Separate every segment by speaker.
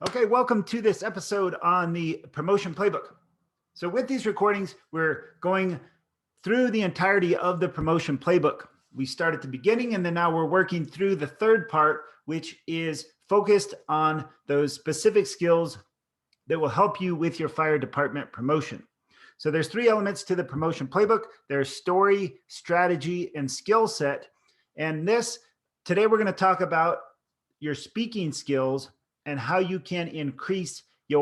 Speaker 1: Okay, welcome to this episode on the promotion playbook. So with these recordings, we're going through the entirety of the promotion playbook. We start at the beginning and then now we're working through the third part, which is focused on those specific skills that will help you with your fire department promotion. So there's three elements to the promotion playbook. There's story, strategy, and skill set. And today we're going to talk about your speaking skills and how you can increase the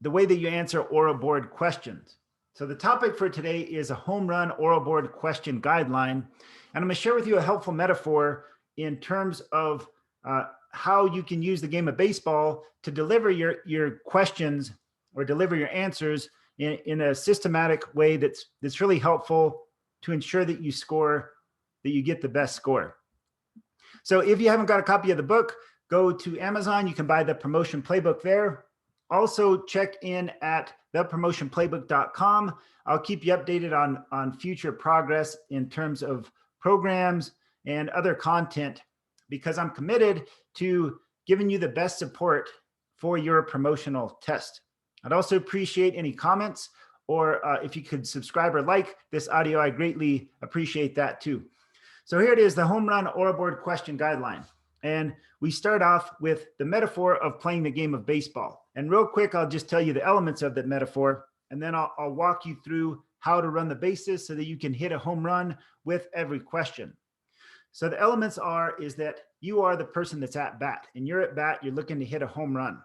Speaker 1: way that you answer oral board questions. So the topic for today is a home run oral board question guideline. And I'm going to share with you a helpful metaphor in terms of how you can use the game of baseball to deliver your questions or deliver your answers in a systematic way that's really helpful to ensure that you get the best score. So if you haven't got a copy of the book, go to Amazon. You can buy the promotion playbook there. Also check in at thepromotionplaybook.com. I'll keep you updated on future progress in terms of programs and other content, because I'm committed to giving you the best support for your promotional test. I'd also appreciate any comments, or if you could subscribe or like this audio, I greatly appreciate that too. So here it is, the home run oral board question guideline. And we start off with the metaphor of playing the game of baseball. And real quick, I'll just tell you the elements of that metaphor, and then I'll walk you through how to run the bases so that you can hit a home run with every question. So the elements is that you are the person that's at bat, and you're at bat, you're looking to hit a home run.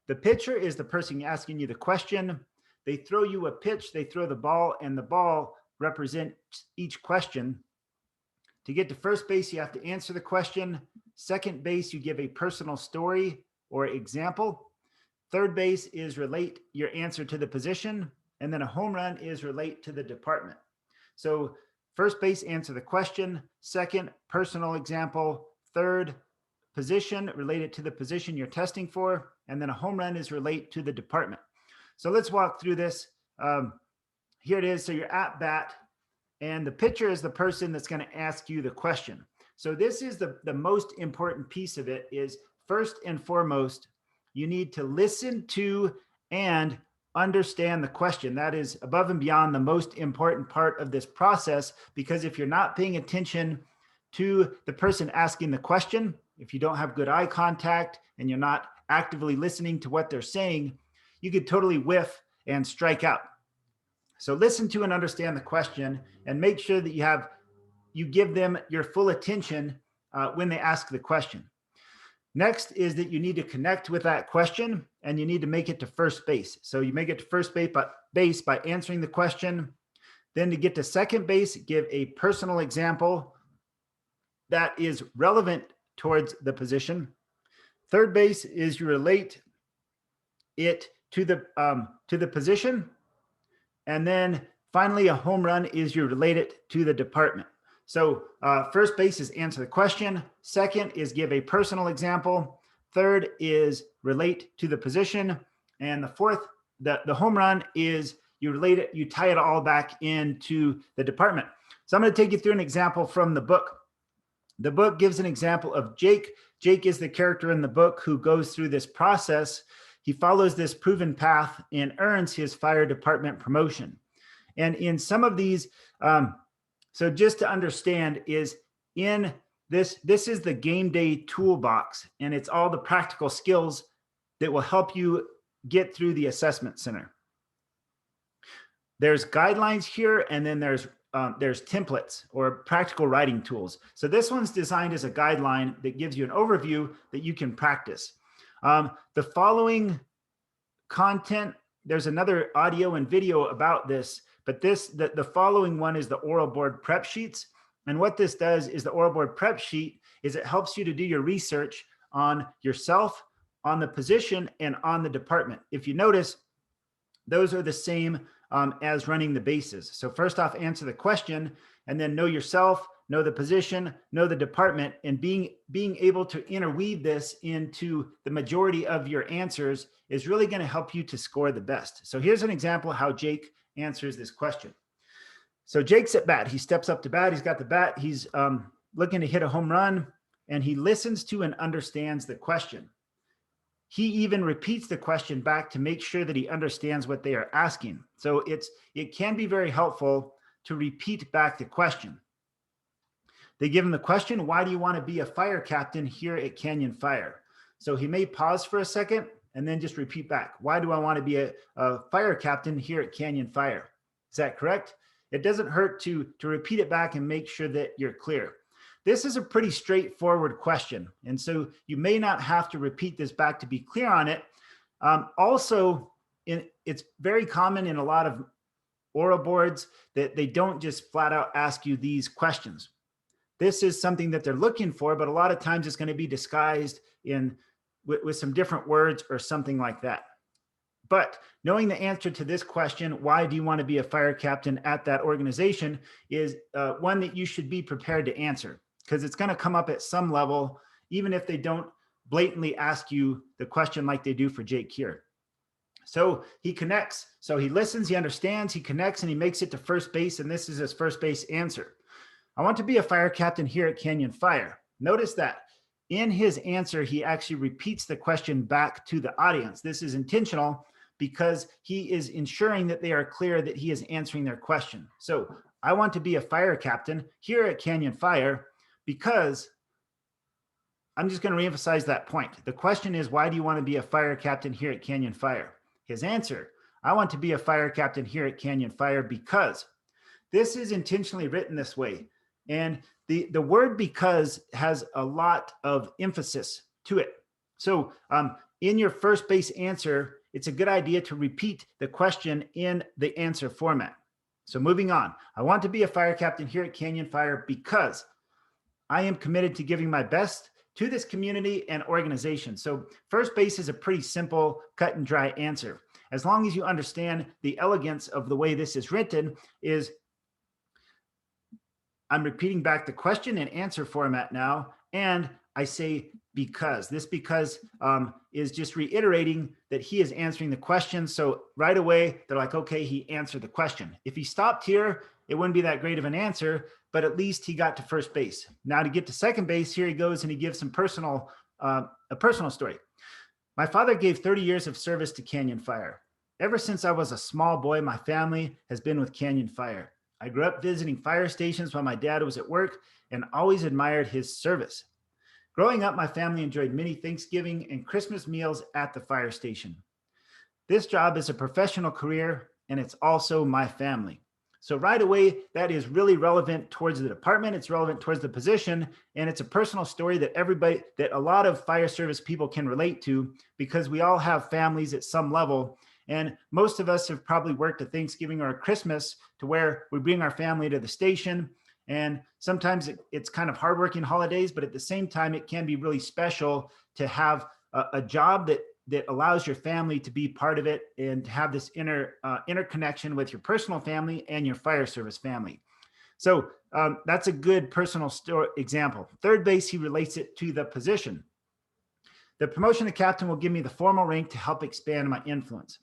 Speaker 1: The pitcher is the person asking you the question. They throw you a pitch, they throw the ball, and the ball represents each question. To get to first base, you have to answer the question. Second base, you give a personal story or example. Third base is relate your answer to the position. And then a home run is relate to the department. So first base, answer the question. Second, personal example. Third, position, related to the position you're testing for. And then a home run is relate to the department. So let's walk through this. Here it is. So you're at bat, and the pitcher is the person that's going to ask you the question. So this is the most important piece of it. Is first and foremost, you need to listen to and understand the question. That is above and beyond the most important part of this process, because if you're not paying attention to the person asking the question, if you don't have good eye contact and you're not actively listening to what they're saying, you could totally whiff and strike out. So listen to and understand the question, and make sure that you give them your full attention when they ask the question. Next is that you need to connect with that question, and you need to make it to first base. So you make it to first base by answering the question. Then to get to second base, give a personal example that is relevant towards the position. Third base is you relate it to the position. And then finally, a home run is you relate it to the department. So first base is answer the question. Second is give a personal example. Third is relate to the position. And the fourth, the home run is you relate it, you tie it all back into the department. So I'm going to take you through an example from the book. The book gives an example of Jake. Jake is the character in the book who goes through this process. He follows this proven path and earns his fire department promotion. And in some of these, so just to understand, is in this is the game day toolbox, and it's all the practical skills that will help you get through the assessment center. There's guidelines here, and then there's templates or practical writing tools. So this one's designed as a guideline that gives you an overview that you can practice. The following content, there's another audio and video about this, but the following one is the oral board prep sheets. And what this does is the oral board prep sheet is it helps you to do your research on yourself, on the position, and on the department. If you notice, those are the same as running the bases. So first off, answer the question, and then know yourself, know the position, know the department, and being able to interweave this into the majority of your answers is really going to help you to score the best. So here's an example of how Jake answers this question. So Jake's at bat. He steps up to bat. He's got the bat. He's looking to hit a home run, and he listens to and understands the question. He even repeats the question back to make sure that he understands what they are asking. So it can be very helpful to repeat back the question. They give him the question, why do you want to be a fire captain here at Canyon Fire? So he may pause for a second and then just repeat back, why do I want to be a fire captain here at Canyon Fire? Is that correct? It doesn't hurt to repeat it back and make sure that you're clear. This is a pretty straightforward question. And so you may not have to repeat this back to be clear on it. Also, it's very common in a lot of oral boards that they don't just flat out ask you these questions. This is something that they're looking for, but a lot of times it's going to be disguised with some different words or something like that. But knowing the answer to this question, why do you want to be a fire captain at that organization, is one that you should be prepared to answer, because it's going to come up at some level, even if they don't blatantly ask you the question like they do for Jake here. So he connects. So he listens, he understands, he connects, and he makes it to first base. And this is his first base answer. I want to be a fire captain here at Canyon Fire. Notice that in his answer, he actually repeats the question back to the audience. This is intentional because he is ensuring that they are clear that he is answering their question. So I want to be a fire captain here at Canyon Fire because I'm just going to reemphasize that point. The question is, why do you want to be a fire captain here at Canyon Fire? His answer, I want to be a fire captain here at Canyon Fire because. This is intentionally written this way. And the word because has a lot of emphasis to it. So in your first base answer, it's a good idea to repeat the question in the answer format. So moving on, I want to be a fire captain here at Canyon Fire because I am committed to giving my best to this community and organization. So first base is a pretty simple, cut and dry answer. As long as you understand the elegance of the way this is written is I'm repeating back the question and answer format now, and I say because. This because is just reiterating that he is answering the question. So right away, they're like, okay, he answered the question. If he stopped here, it wouldn't be that great of an answer, but at least he got to first base. Now to get to second base, here he goes and he gives some a personal story. My father gave 30 years of service to Canyon Fire. Ever since I was a small boy, my family has been with Canyon Fire. I grew up visiting fire stations while my dad was at work and always admired his service. Growing up, my family enjoyed many Thanksgiving and Christmas meals at the fire station. This job is a professional career, and it's also my family. So right away, that is really relevant towards the department. It's relevant towards the position, and it's a personal story that a lot of fire service people can relate to because we all have families at some level. And most of us have probably worked a Thanksgiving or a Christmas to where we bring our family to the station. And sometimes it's kind of hardworking holidays, but at the same time, it can be really special to have a job that allows your family to be part of it and to have this interconnection with your personal family and your fire service family. So that's a good personal story example. Third base, he relates it to the position. The promotion to captain will give me the formal rank to help expand my influence.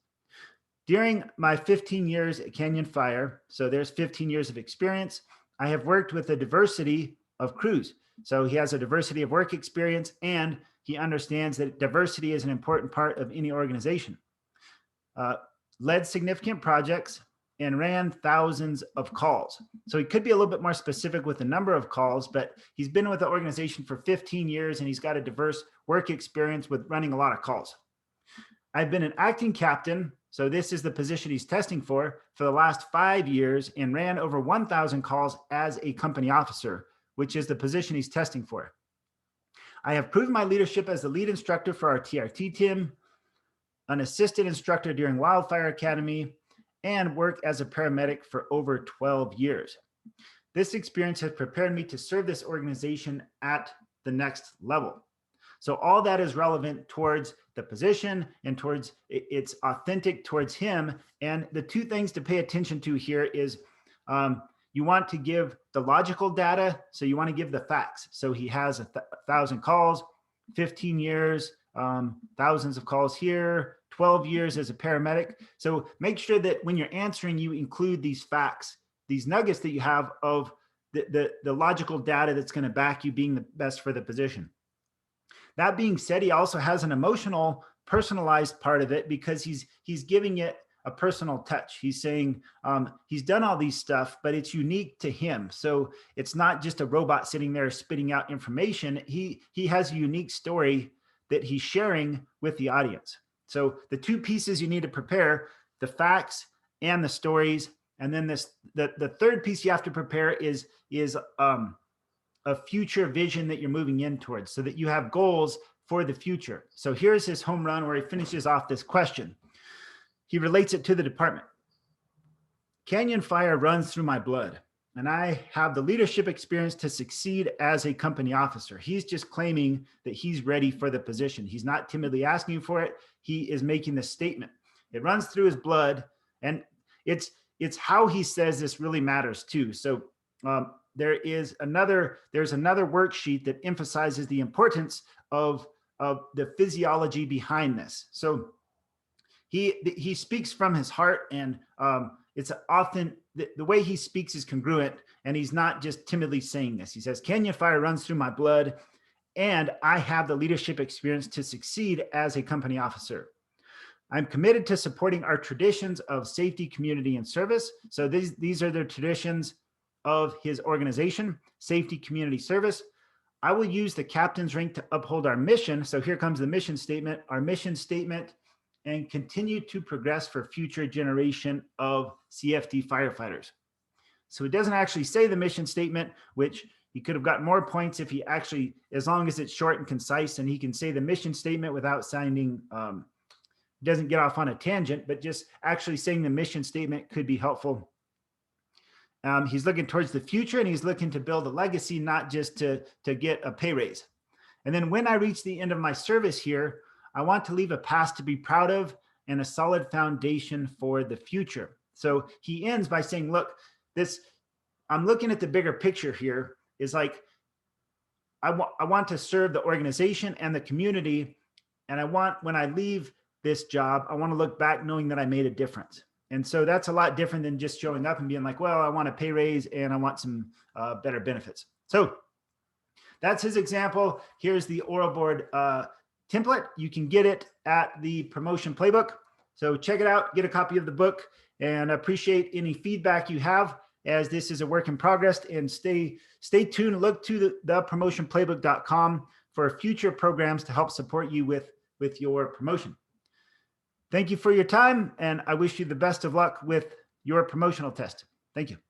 Speaker 1: During my 15 years at Canyon Fire, so there's 15 years of experience, I have worked with a diversity of crews. So he has a diversity of work experience and he understands that diversity is an important part of any organization. Led significant projects and ran thousands of calls. So he could be a little bit more specific with the number of calls, but he's been with the organization for 15 years and he's got a diverse work experience with running a lot of calls. I've been an acting captain, so this is the position he's testing for the last 5 years and ran over 1,000 calls as a company officer, which is the position he's testing for. I have proven my leadership as the lead instructor for our TRT team, an assistant instructor during Wildfire Academy, and work as a paramedic for over 12 years. This experience has prepared me to serve this organization at the next level. So all that is relevant towards the position and towards it's authentic towards him. And the two things to pay attention to here is you want to give the logical data. So you want to give the facts. So he has 1,000 calls, 15 years, thousands of calls here, 12 years as a paramedic. So make sure that when you're answering, you include these facts, these nuggets that you have of the logical data that's going to back you being the best for the position. That being said, he also has an emotional personalized part of it because he's giving it a personal touch. He's saying he's done all these stuff, but it's unique to him. So it's not just a robot sitting there spitting out information. He has a unique story that he's sharing with the audience. So the two pieces you need to prepare, the facts and the stories. And then the third piece you have to prepare is a future vision that you're moving in towards so that you have goals for the future. So here's his home run where he finishes off this question. He relates it to the department. Canyon fire runs through my blood, and I have the leadership experience to succeed as a company officer. He's just claiming that he's ready for the position. He's not timidly asking for it. He is making the statement. It runs through his blood, and it's how he says this really matters too. So there's another worksheet that emphasizes the importance of the physiology behind this. So he speaks from his heart, and it's often the way he speaks is congruent, and he's not just timidly saying this. He says, "Canyon fire runs through my blood, and I have the leadership experience to succeed as a company officer. I'm committed to supporting our traditions of safety, community, and service." So these are the traditions of his organization: safety, community, service. "I will use the captain's rank to uphold our mission." So here comes the mission statement, our mission statement, "and continue to progress for future generation of CFD firefighters." So it doesn't actually say the mission statement, which he could have gotten more points if he actually, as long as it's short and concise, and he can say the mission statement without sounding, doesn't get off on a tangent, but just actually saying the mission statement could be helpful. He's looking towards the future, and he's looking to build a legacy, not just to get a pay raise. And then when I reach the end of my service here, I want to leave a past to be proud of and a solid foundation for the future. So he ends by saying, look, I'm looking at the bigger picture here, is like, I want to serve the organization and the community. And when I leave this job, I want to look back knowing that I made a difference. And so that's a lot different than just showing up and being like, well, I want a pay raise and I want some better benefits. So that's his example. Here's the oral board template. You can get it at the Promotion Playbook. So check it out, get a copy of the book, and appreciate any feedback you have, as this is a work in progress. And stay tuned. Look to the promotionplaybook.com for future programs to help support you with your promotion. Thank you for your time, and I wish you the best of luck with your promotional test. Thank you.